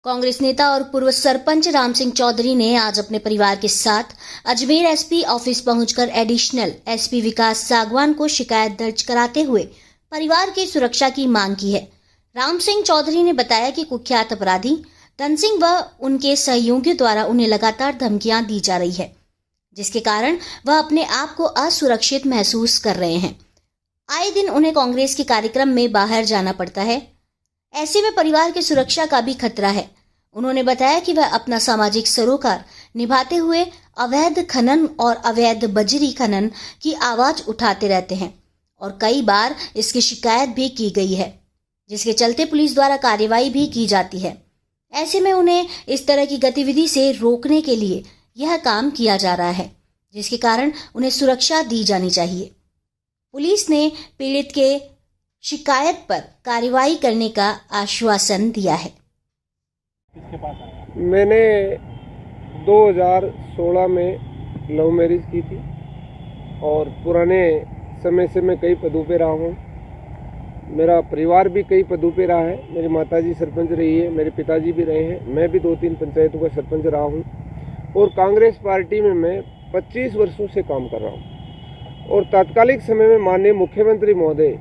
कांग्रेस नेता और पूर्व सरपंच राम सिंह चौधरी ने आज अपने परिवार के साथ अजमेर एसपी ऑफिस पहुंचकर एडिशनल एसपी विकास सागवान को शिकायत दर्ज कराते हुए परिवार की सुरक्षा की मांग की है। राम सिंह चौधरी ने बताया कि कुख्यात अपराधी धन सिंह व उनके सहयोगियों द्वारा उन्हें लगातार धमकियां दी जा रही है, जिसके कारण वह अपने आप को असुरक्षित महसूस कर रहे हैं। आए दिन उन्हें कांग्रेस के कार्यक्रम में बाहर जाना पड़ता है। ऐसे में परिवार की सुरक्षा का भी खतरा है। उन्होंने बताया कि वह अपना सामाजिक सरोकार निभाते हुए अवैध खनन और अवैध बजरी खनन की आवाज उठाते रहते हैं और कई बार इसकी शिकायत भी की गई है, जिसके चलते पुलिस द्वारा कार्रवाई भी की जाती है। ऐसे में उन्हें इस तरह की गतिविधि से रोकने के लिए यह काम किया जा रहा है, जिसके कारण उन्हें सुरक्षा दी जानी चाहिए। पुलिस ने पीड़ित के शिकायत पर कार्रवाई करने का आश्वासन दिया है। मैंने 2016 में लव मैरिज की थी और पुराने समय से मैं कई पदों पे रहा हूँ। मेरा परिवार भी कई पदों पे रहा है। मेरी माताजी सरपंच रही है, मेरे पिताजी भी रहे हैं, मैं भी 2-3 पंचायतों का सरपंच रहा हूँ और कांग्रेस पार्टी में मैं 25 वर्षों से काम कर रहा हूँ। और तात्कालिक समय में माननीय मुख्यमंत्री महोदय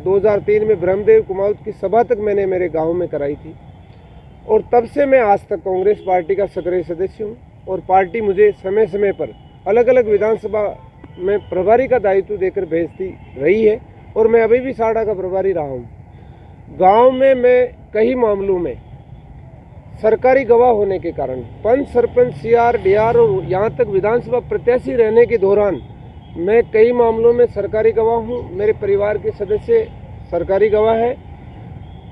2003 में ब्रह्मदेव कुमाऊत की सभा तक मैंने मेरे गांव में कराई थी और तब से मैं आज तक कांग्रेस पार्टी का सक्रिय सदस्य हूं और पार्टी मुझे समय समय पर अलग अलग विधानसभा में प्रभारी का दायित्व देकर भेजती रही है और मैं अभी भी साड़ा का प्रभारी रहा हूं। गांव में मैं कई मामलों में सरकारी गवाह होने के कारण पंच, सरपंच, सीआर, डीआर और यहाँ तक विधानसभा प्रत्याशी रहने के दौरान मैं कई मामलों में सरकारी गवाह हूँ। मेरे परिवार के सदस्य सरकारी गवाह है।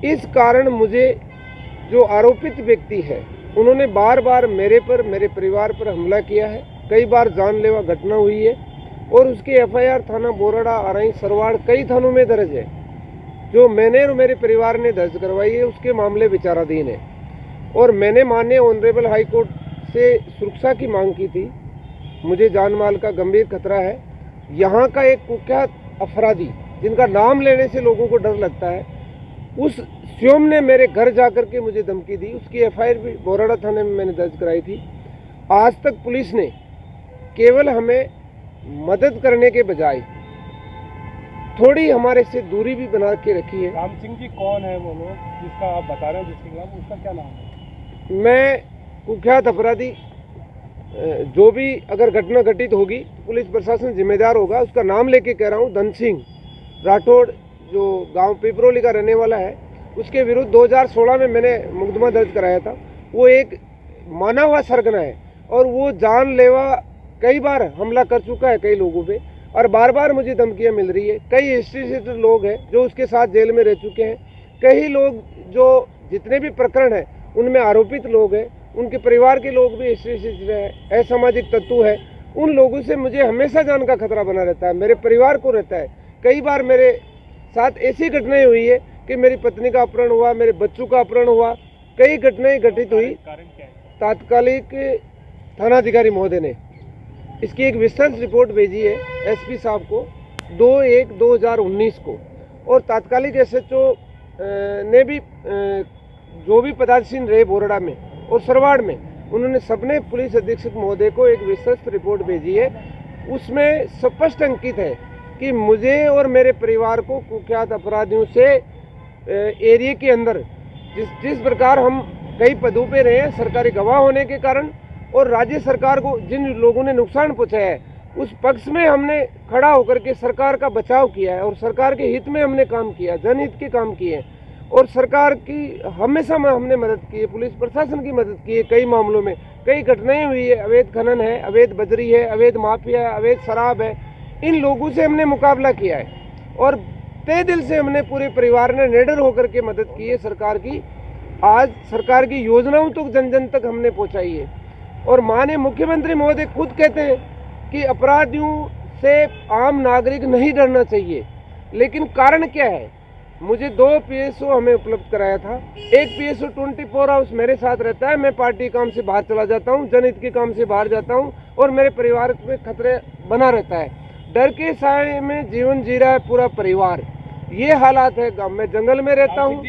इस कारण मुझे जो आरोपित व्यक्ति है उन्होंने बार बार मेरे पर, मेरे परिवार पर हमला किया है। कई बार जानलेवा घटना हुई है और उसकी एफआईआर थाना बोराड़ा, आरई, सरवाड़ कई थानों में दर्ज है। जो मैंने और मेरे परिवार ने दर्ज करवाई है उसके मामले विचाराधीन है और मैंने माननीय ऑनरेबल हाई कोर्ट से सुरक्षा की मांग की थी। मुझे जान माल का गंभीर खतरा है। यहाँ का एक कुख्यात अपराधी जिनका नाम लेने से लोगों को डर लगता है, उस स्वयं ने मेरे घर जाकर के मुझे धमकी दी। उसकी एफआईआर भी बोराड़ा थाने में मैंने दर्ज कराई थी। आज तक पुलिस ने केवल हमें मदद करने के बजाय थोड़ी हमारे से दूरी भी बना के रखी है। राम सिंह जी कौन है वो लोग जिसका आप बता रहे हैं, जिसके खिलाफ, उसका क्या नाम है? मैं कुख्यात अपराधी जो भी अगर घटना घटित होगी तो पुलिस प्रशासन जिम्मेदार होगा। उसका नाम लेके कह रहा हूँ, धन सिंह राठौड़, जो गांव पिपरोली का रहने वाला है। उसके विरुद्ध 2016 में मैंने मुकदमा दर्ज कराया था। वो एक माना हुआ सरगना है और वो जानलेवा कई बार हमला कर चुका है कई लोगों पे और बार बार मुझे धमकियां मिल रही है। कई हिस्ट्री से लोग हैं जो उसके साथ जेल में रह चुके हैं। कई लोग जो जितने भी प्रकरण हैं उनमें आरोपित लोग हैं, उनके परिवार के लोग भी हिस्ट्री से है, असामाजिक तत्व है। उन लोगों से मुझे हमेशा जान का खतरा बना रहता है, मेरे परिवार को रहता है। कई बार मेरे साथ ऐसी घटनाएं हुई है कि मेरी पत्नी का अपहरण हुआ, मेरे बच्चों का अपहरण हुआ, कई घटनाएं घटित हुई। तात्कालिक थानाधिकारी महोदय ने इसकी एक विस्तृत रिपोर्ट भेजी है एसपी साहब को 2/1/2019 को और तात्कालिक एसएचओ ने भी जो भी पदाधिकारी रहे बोराड़ा में और सरवाड़ में, उन्होंने सबने पुलिस अधीक्षक महोदय को एक विस्तृत रिपोर्ट भेजी है। उसमें स्पष्ट अंकित है कि मुझे और मेरे परिवार को कुख्यात अपराधियों से एरिया के अंदर जिस प्रकार हम कई पदों पे रहे हैं सरकारी गवाह होने के कारण और राज्य सरकार को जिन लोगों ने नुकसान पहुंचाया है उस पक्ष में हमने खड़ा होकर के सरकार का बचाव किया है और सरकार के हित में हमने काम किया, जनहित के काम किए हैं और सरकार की हमेशा हमने मदद की है, पुलिस प्रशासन की मदद की है। कई मामलों में कई घटनाएं हुई है, अवैध खनन है, अवैध बजरी है, अवैध माफिया है, अवैध शराब है। इन लोगों से हमने मुकाबला किया है और तय दिल से हमने पूरे परिवार ने निडर होकर के मदद की है सरकार की। आज सरकार की योजनाओं तो जन जन तक हमने पहुंचाई है और माननीय मुख्यमंत्री महोदय खुद कहते हैं कि अपराधियों से आम नागरिक नहीं डरना चाहिए। लेकिन कारण क्या है? मुझे 2 पीएसओ हमें उपलब्ध कराया था। एक पीएसओ 24 आवर्स मेरे साथ रहता है। मैं पार्टी काम से बाहर चला जाता हूँ, जनहित के काम से बाहर जाता हूँ और मेरे परिवार में खतरे बना रहता है। डर के साए में जीवन जी रहा है पूरा परिवार। ये हालात है। गाँव में जंगल में रहता हूँ।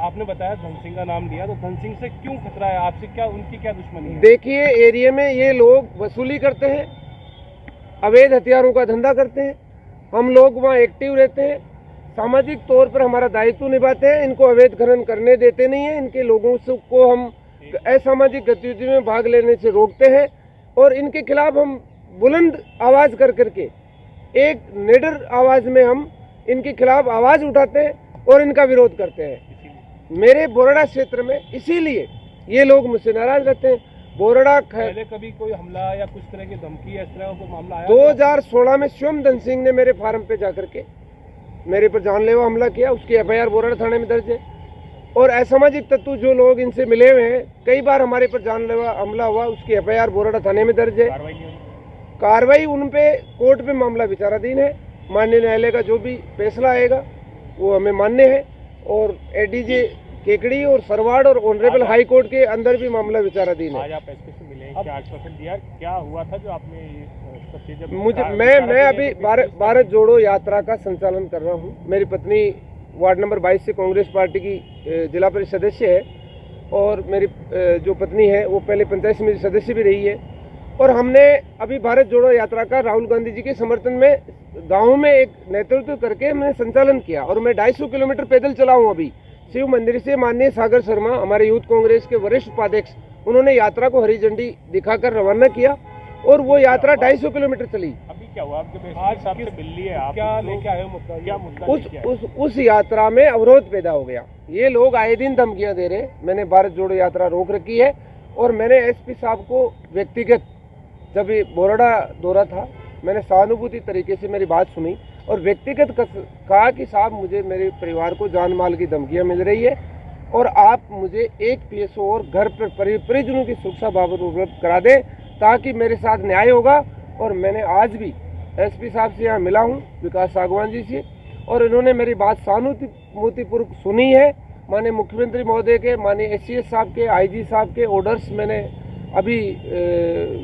आपने बताया धन सिंह का नाम लिया, तो धन सिंह से क्यों खतरा है आपसे, क्या उनकी क्या दुश्मनी है? देखिए, एरिया में ये लोग वसूली करते हैं, अवैध हथियारों का धंधा करते हैं। हम लोग वहाँ एक्टिव रहते हैं, सामाजिक तौर पर हमारा दायित्व निभाते हैं। इनको अवैध खनन करने देते नहीं हैं। इनके लोगों को हम असामाजिक गतिविधि में भाग लेने से रोकते हैं और इनके खिलाफ हम बुलंद आवाज कर करके, एक निडर आवाज में हम इनके खिलाफ आवाज उठाते हैं और इनका विरोध करते हैं। मेरे बोरड़ा क्षेत्र में इसीलिए ये लोग मुझसे नाराज रहते हैं। बोरड़ा पहले कभी कोई हमला या कुछ तरह की धमकी या इस तरह का कोई मामला आया? 2016 में स्वयं धन सिंह ने मेरे फार्म पे जाकर के मेरे पर जानलेवा हमला किया। उसकी एफआईआर बोरड़ा थाने में दर्ज है। और असामाजिक तत्व जो लोग इनसे मिले हुए हैं, कई बार हमारे पर जानलेवा हमला हुआ, उसकी एफआईआर बोरड़ा थाने में दर्ज है। कार्रवाई उन पे कोर्ट पे मामला विचाराधीन है। माननीय न्यायालय का जो भी फैसला आएगा वो हमें मान्य है। और एडीजे केकड़ी और सरवाड़ और ऑनरेबल हाई कोर्ट के अंदर भी मामला विचाराधीन है। आज आप एसपी से मिले, क्या आश्वासन दिया, क्या हुआ था जो आपने ये सब चीजें? मुझे मैं अभी भारत जोड़ो यात्रा का संचालन कर रहा हूँ। मेरी पत्नी वार्ड नंबर 22 से कांग्रेस पार्टी की जिला परिषद सदस्य है और मेरी जो पत्नी है वो पहले पंचायत समिति सदस्य भी रही है। और हमने अभी भारत जोड़ो यात्रा का राहुल गांधी जी के समर्थन में गाँव में एक नेतृत्व करके हमने संचालन किया और मैं 250 किलोमीटर पैदल चला हूँ। अभी शिव मंदिर से माननीय सागर शर्मा, हमारे यूथ कांग्रेस के वरिष्ठ उपाध्यक्ष, उन्होंने यात्रा को हरी झंडी दिखाकर रवाना किया और वो यात्रा 250 किलोमीटर चली। अभी क्या हुआ आपके बिल्ली है, आप क्या लेके आए हो मुद्दा, क्या मुद्दा? उस यात्रा में अवरोध पैदा हो गया। ये लोग आए दिन धमकियां दे रहे हैं। मैंने भारत जोड़ो यात्रा रोक रखी है और मैंने एसपी साहब को व्यक्तिगत, जब ये बोरड़ा दौरा था, मैंने सहानुभूति तरीके से मेरी बात सुनी और व्यक्तिगत कहा कि साहब, मुझे मेरे परिवार को जान माल की धमकियां मिल रही है और आप मुझे एक पीएसओ और घर पर परिजनों की सुरक्षा बाबत उपलब्ध करा दें ताकि मेरे साथ न्याय होगा। और मैंने आज भी एसपी साहब से यहाँ मिला हूँ, विकास सागवान जी से, और इन्होंने मेरी बात सहानुभूतिपूर्वक सुनी है। माननीय मुख्यमंत्री महोदय के, माननीय एससीएस साहब के, आईजी साहब के ऑर्डर्स मैंने अभी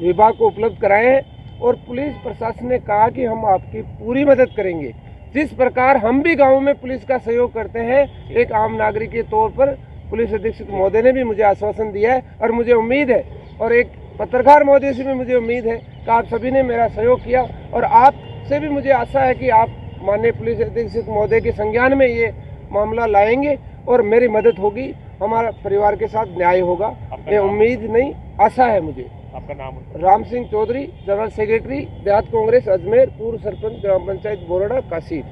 विभाग को उपलब्ध कराए हैं और पुलिस प्रशासन ने कहा कि हम आपकी पूरी मदद करेंगे। जिस प्रकार हम भी गाँव में पुलिस का सहयोग करते हैं, एक आम नागरिक के तौर पर पुलिस अधीक्षक महोदय ने भी मुझे आश्वासन दिया है और मुझे उम्मीद है, और एक पत्रकार महोदय से भी मुझे उम्मीद है कि आप सभी ने मेरा सहयोग किया और आपसे भी मुझे आशा है कि आप माननीय पुलिस अधीक्षक महोदय के संज्ञान में ये मामला लाएंगे और मेरी मदद होगी, हमारा परिवार के साथ न्याय होगा। ये उम्मीद नहीं, आशा है मुझे। आपका नाम? राम सिंह चौधरी, जनरल सेक्रेटरी देहात कांग्रेस अजमेर, पूर्व सरपंच ग्राम पंचायत बोरड़ा काशीर।